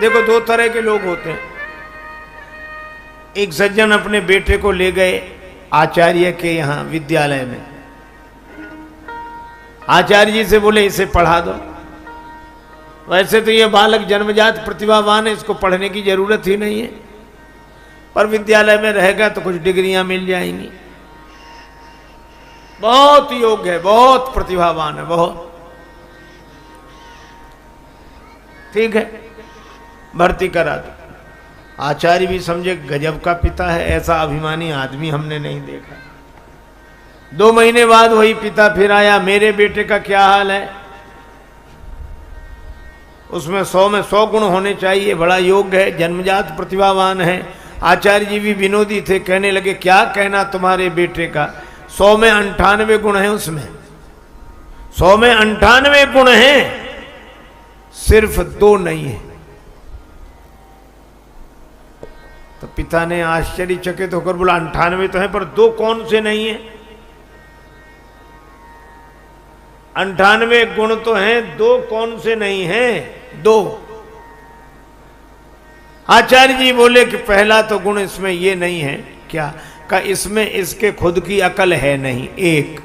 देखो दो तरह के लोग होते हैं। एक सज्जन अपने बेटे को ले गए आचार्य के यहाँ विद्यालय में। आचार्य जी से बोले इसे पढ़ा दो। वैसे तो ये बालक जन्मजात प्रतिभावान है, इसको पढ़ने की जरूरत ही नहीं है, पर विद्यालय में रहेगा तो कुछ डिग्रियां मिल जाएंगी। बहुत योग्य है, बहुत प्रतिभावान है, बहुत ठीक है, भर्ती करा दो। आचार्य भी समझे गजब का पिता है, ऐसा अभिमानी आदमी हमने नहीं देखा। 2 महीने बाद वही पिता फिर आया, मेरे बेटे का क्या हाल है? उसमें 100 में 100 गुण होने चाहिए, बड़ा योग्य है, जन्मजात प्रतिभावान है। आचार्य जी भी विनोदी थे, कहने लगे क्या कहना तुम्हारे बेटे का, 100 में 98 गुण हैं, उसमें 100 में 98 गुण हैं, सिर्फ 2 नहीं है। तो पिता ने आश्चर्यचकित होकर बोला 98 तो है, पर 2 कौन से नहीं है? 98 गुण तो हैं, 2 कौन से नहीं हैं? 2। आचार्य जी बोले कि पहला तो गुण इसमें ये नहीं है, क्या? का इसमें इसके खुद की अकल है नहीं, 1।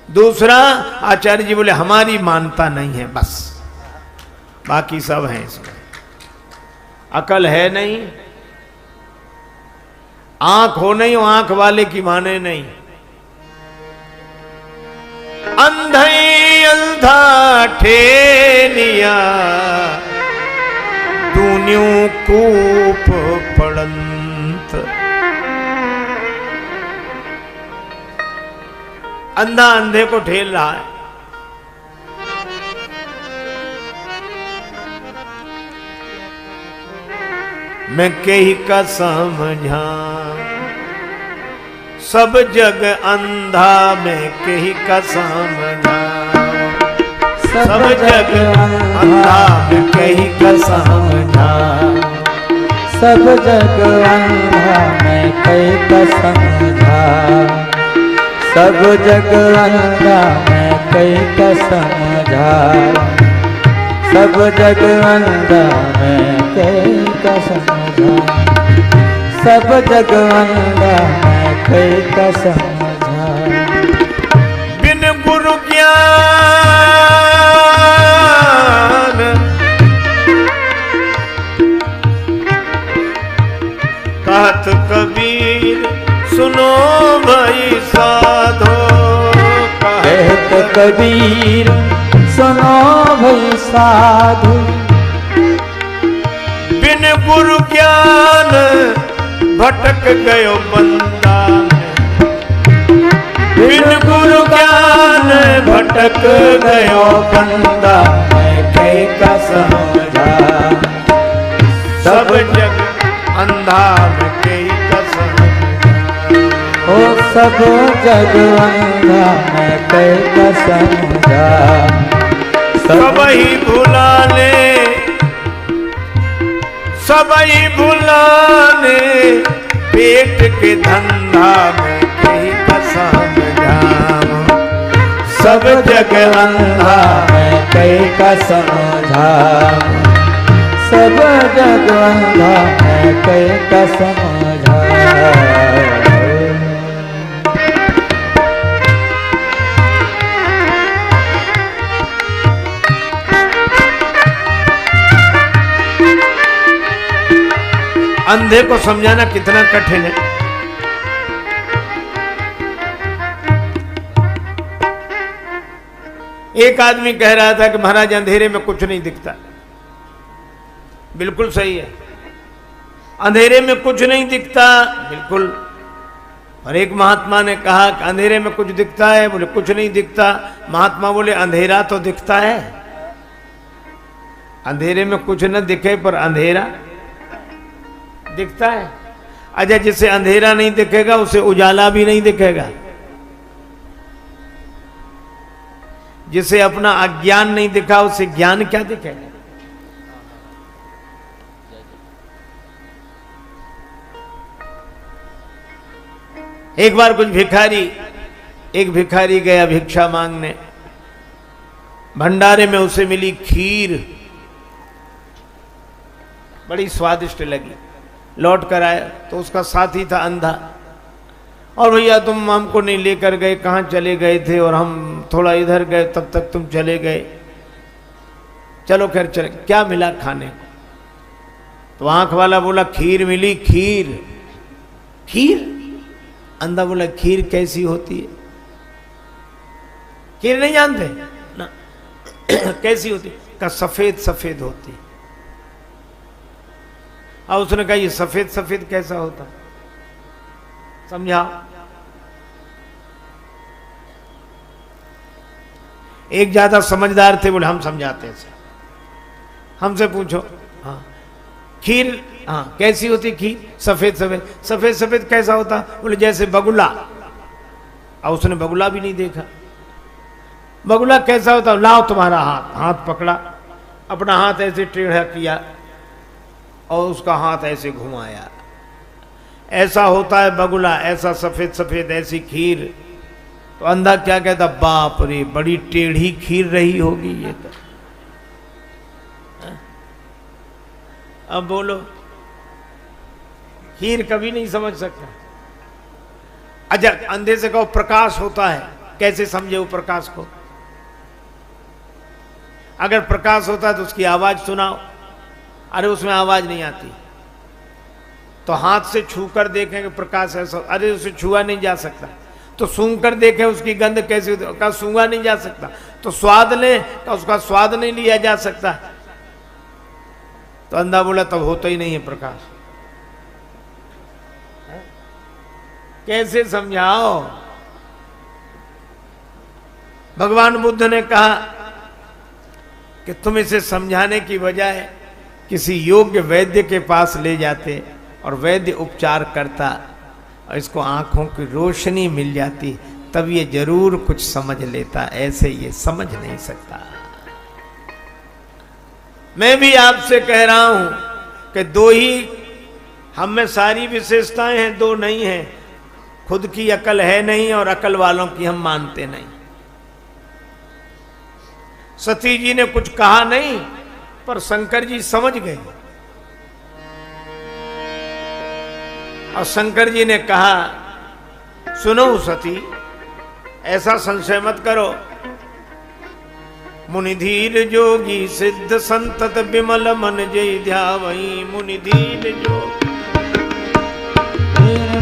दूसरा, आचार्य जी बोले हमारी मानता नहीं है, बस बाकी सब है इसमें। अकल है नहीं, आंख हो नहीं, आंख वाले की माने नहीं। अंधई अंधा ठेलिया दून्यू कूप पड़ंत। अंधा अंधे को ठेल रहा है। मैं कही का समझा सब जग अंधा, मैं कही का समझा सब जग अंधा, मैं कही का समझा सब जग अंधा, मैं कही का समझा सब जग अंधा, मैं कही का समझा सब जग अंधा, मैं कही का समझा सब जग अंधा, मैं कही का समझा। बिन गुरु ज्ञान कहत कबीर सुनो भाई साधो। कहत कबीर सुनो भाई साधु। बिन गुरु ज्ञान भटक गयो बंदा, बिन गुरु ज्ञान भटक गयो बंदा, मैं कही का समझा सब जग अंधा, मैं कही का समझा ओ सब जग अंधा, मैं कही का समझा सब ही भुलाने, सब ही भुलाने पेट के धंधा, मैं कही का समझा सब जग अंधा, मैं कही का समझा सब जग अंधा, मैं कही का समझा। अंधे को समझाना कितना कठिन है। एक आदमी कह रहा था कि महाराज अंधेरे में कुछ नहीं दिखता। बिल्कुल सही है, अंधेरे में कुछ नहीं दिखता, बिल्कुल। और एक महात्मा ने कहा कि अंधेरे में कुछ दिखता है, बोले कुछ नहीं दिखता। महात्मा बोले अंधेरा तो दिखता है, अंधेरे में कुछ न दिखे पर अंधेरा दिखता है। अच्छा, जिसे अंधेरा नहीं दिखेगा उसे उजाला भी नहीं दिखेगा, जिसे अपना अज्ञान नहीं दिखा उसे ज्ञान क्या दिखेगा? एक बार एक भिखारी गया भिक्षा मांगने। भंडारे में उसे मिली खीर, बड़ी स्वादिष्ट लगी। लौट कर आया तो उसका साथी था अंधा, और भैया तुम हमको नहीं लेकर गए, कहाँ चले गए थे, और हम थोड़ा इधर गए तब तक तुम चले गए, चलो खैर चले, क्या मिला खाने को? तो आंख वाला बोला खीर मिली। खीर? खीर? अंधा बोला खीर कैसी होती है? खीर नहीं जानते ना? कैसी होती? का सफेद सफेद होती। और उसने कहा ये सफेद सफेद कैसा होता, समझाओ। एक ज्यादा समझदार थे, बोले हम समझाते हैं सर, हमसे पूछो। हाँ खीर, हाँ कैसी होती खीर? सफेद सफेद। सफेद सफेद कैसा होता? बोले जैसे बगुला। और उसने बगुला भी नहीं देखा। बगुला कैसा होता? लाओ तुम्हारा हाथ। हाथ पकड़ा, अपना हाथ ऐसे टेढ़ा किया और उसका हाथ ऐसे घुमाया। ऐसा होता है बगुला, ऐसा सफेद सफेद, ऐसी खीर। तो अंधा क्या कहता? बाप रे, बड़ी टेढ़ी खीर रही होगी ये तो। अब बोलो, खीर कभी नहीं समझ सकता। अच्छा अंधे से कहो प्रकाश होता है, कैसे समझे वो प्रकाश को? अगर प्रकाश होता है तो उसकी आवाज सुनाओ। अरे उसमें आवाज नहीं आती। तो हाथ से छू कर देखें प्रकाश ऐसा, अरे उसे छुआ नहीं जा सकता। तो सूंघ कर देखें उसकी गंध कैसी होती, का सूंघा नहीं जा सकता। तो स्वाद लें, का उसका स्वाद नहीं लिया जा सकता। तो अंधा बोला तब होता ही नहीं है प्रकाश। कैसे समझाओ? भगवान बुद्ध ने कहा कि तुम इसे समझाने की बजाय किसी योग्य वैद्य के पास ले जाते और वैद्य उपचार करता और इसको आंखों की रोशनी मिल जाती, तब ये जरूर कुछ समझ लेता। ऐसे ये समझ नहीं सकता। मैं भी आपसे कह रहा हूं कि दो ही हम में सारी विशेषताएं हैं, दो नहीं हैं। खुद की अकल है नहीं और अकल वालों की हम मानते नहीं। सती जी ने कुछ कहा नहीं, पर शंकर जी समझ गए। और शंकर जी ने कहा सुनो सती, ऐसा संशय मत करो। मुनिधीर जोगी सिद्ध संतत विमल मन जय ध्यावई। मुनिधीर जोगी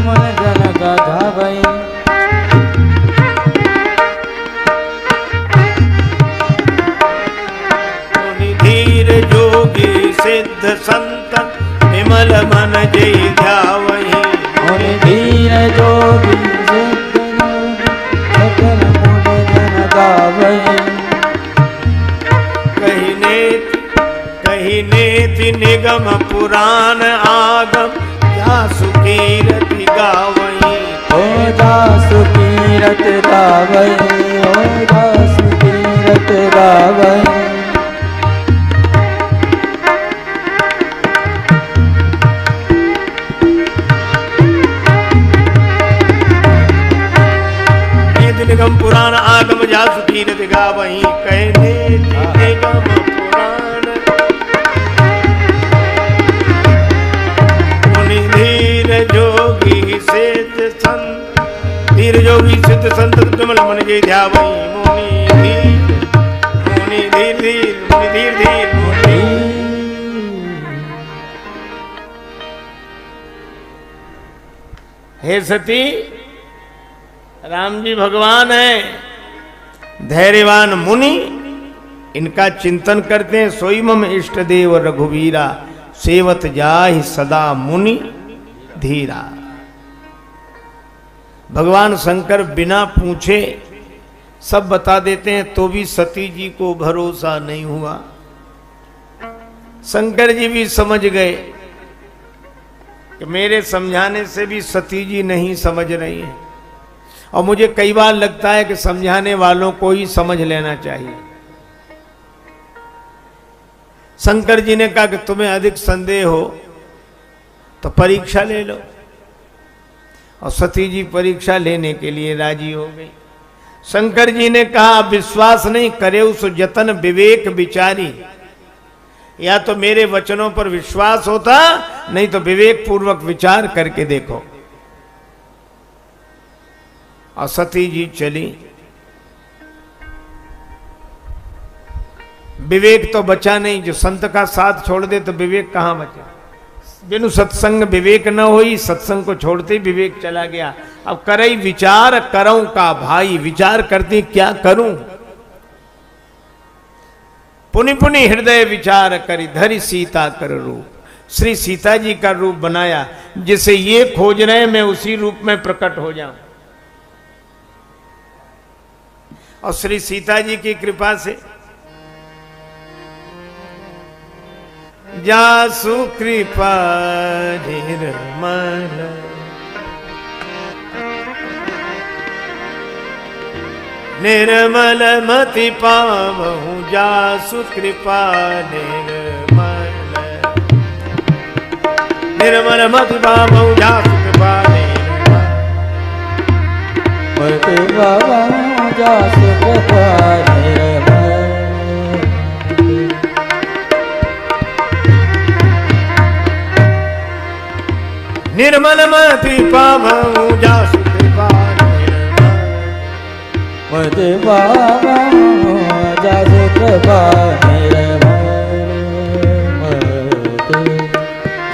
मन जन गावई। मुनिधीर जोगी सिद्ध संतत विमल मन जय ध्यावई। मुनिधीर जोगी सिद्ध सकल मुनि जन गावई। कही नेति निगम पुराण आगम जासु कीरति गावई। ओ जासु कीरति गावई। ओ जासु कीरति गावई। नेति निगम पुराण आगम जासु कीरति गावई। कहे नेति निगम जोगी सिद्ध संत। धीर जोगी सिद्ध संत विमल मन जय ध्यावई। मुनि धीर धीर मुनि धीर धीर मुनि। हे सती, राम जी भगवान है, धैर्यवान मुनि इनका चिंतन करते हैं। सोई मम इष्ट देव रघुवीरा, सेवत जाहि सदा मुनि धीरा। भगवान शंकर बिना पूछे सब बता देते हैं, तो भी सती जी को भरोसा नहीं हुआ। शंकर जी भी समझ गए कि मेरे समझाने से भी सती जी नहीं समझ रही है। और मुझे कई बार लगता है कि समझाने वालों को ही समझ लेना चाहिए। शंकर जी ने कहा कि तुम्हें अधिक संदेह हो तो परीक्षा ले लो। और सती जी परीक्षा लेने के लिए राजी हो गई। शंकर जी ने कहा विश्वास नहीं करे उस जतन विवेक विचारी। या तो मेरे वचनों पर विश्वास होता, नहीं तो विवेक पूर्वक विचार करके देखो। और सती जी चली, विवेक तो बचा नहीं। जो संत का साथ छोड़ दे तो विवेक कहां बचा। बिनु सत्संग विवेक न होई, सत्संग को छोड़ते ही विवेक चला गया। अब करई विचार करऊं का भाई, विचार करती क्या करूं। पुनि पुनि हृदय विचार करी, धरि सीता कर रूप। श्री सीता जी का रूप बनाया, जिसे ये खोज रहे मैं उसी रूप में प्रकट हो जाऊं। और श्री सीता जी की कृपा से जासु कृपा निर्मल, निर्मल मति पावहु जासु कृपा निर्मल, निर्मल मति पावहु जासु कृपा निर्मल, मति पावहु जासु कृपा निर्मल। निर्मल मति पावहु जासु कृपा निर्मल, मति पावहु जासु कृपा निर्मल, मति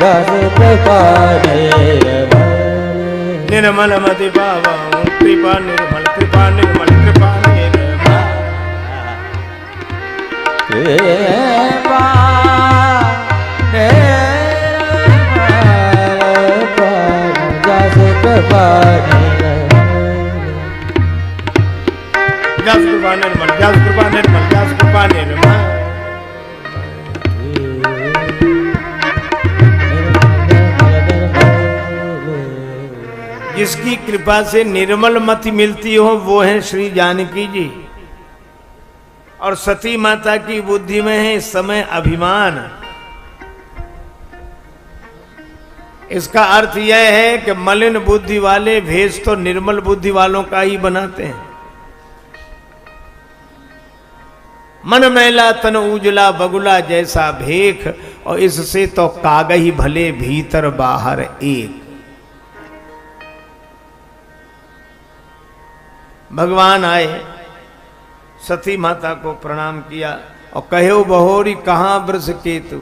जासु कृपा निर्मल। निर्मल मति पावहु कृपा निर्मल, कृपा निर्मल, कृपा निर्मल, कृपा जासु कृपा निर्मल, जासु कृपा निर्मल, जासु कृपा निर्मल। जिसकी कृपा से निर्मल मति मिलती हो वो है श्री जानकी जी। और सती माता की बुद्धि में है इस समय अभिमान। इसका अर्थ यह है कि मलिन बुद्धि वाले भेष तो निर्मल बुद्धि वालों का ही बनाते हैं। मन मैला तन उजला बगुला जैसा भेख, और इससे तो कागही भले भीतर बाहर एक। भगवान आए, सती माता को प्रणाम किया और कहो बहोरी कहां वृष केतु।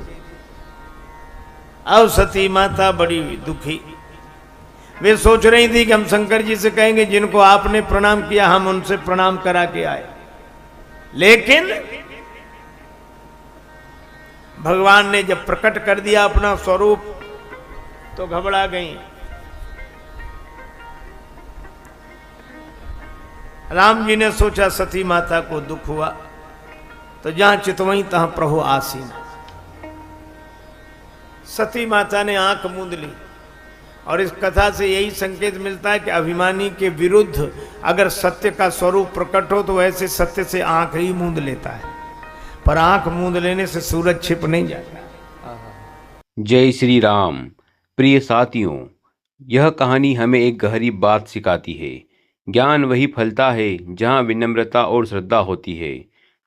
अब सती माता बड़ी दुखी, वे सोच रही थी कि हम शंकर जी से कहेंगे जिनको आपने प्रणाम किया हम उनसे प्रणाम करा के आए, लेकिन भगवान ने जब प्रकट कर दिया अपना स्वरूप तो घबरा गई। राम जी ने सोचा सती माता को दुख हुआ तो जहां चितवई तहां प्रभु आसीन। सती माता ने आंख मूंद ली। और इस कथा से यही संकेत मिलता है कि अभिमानी के विरुद्ध अगर सत्य का स्वरूप प्रकट हो तो वैसे सत्य से आंख ही मूंद लेता है, पर आंख मूंद लेने से सूरज छिप नहीं जाता। जय श्री राम। प्रिय साथियों, यह कहानी हमें एक गहरी बात सिखाती है। ज्ञान वही फलता है जहाँ विनम्रता और श्रद्धा होती है।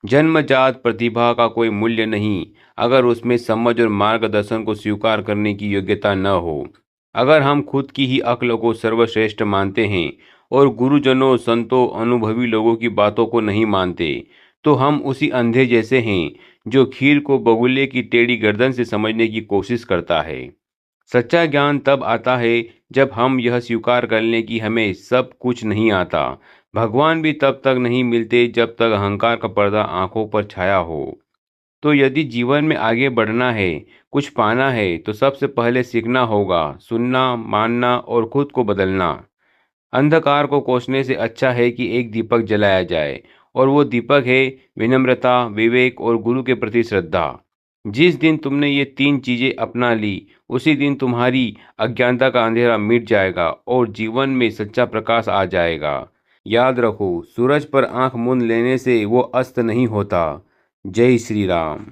जन्मजात प्रतिभा का कोई मूल्य नहीं अगर उसमें समझ और मार्गदर्शन को स्वीकार करने की योग्यता न हो। अगर हम खुद की ही अक्ल को सर्वश्रेष्ठ मानते हैं और गुरुजनों, संतों, अनुभवी लोगों की बातों को नहीं मानते, तो हम उसी अंधे जैसे हैं जो खीर को बगुले की टेढ़ी गर्दन से समझने की कोशिश करता है। सच्चा ज्ञान तब आता है जब हम यह स्वीकार कर लें कि हमें सब कुछ नहीं आता। भगवान भी तब तक नहीं मिलते जब तक अहंकार का पर्दा आंखों पर छाया हो। तो यदि जीवन में आगे बढ़ना है, कुछ पाना है, तो सबसे पहले सीखना होगा सुनना, मानना और खुद को बदलना। अंधकार को कोसने से अच्छा है कि एक दीपक जलाया जाए, और वो दीपक है विनम्रता, विवेक और गुरु के प्रति श्रद्धा। जिस दिन तुमने ये 3 चीज़ें अपना ली, उसी दिन तुम्हारी अज्ञानता का अंधेरा मिट जाएगा और जीवन में सच्चा प्रकाश आ जाएगा। याद रखो, सूरज पर आंख मूंद लेने से वो अस्त नहीं होता। जय श्री राम।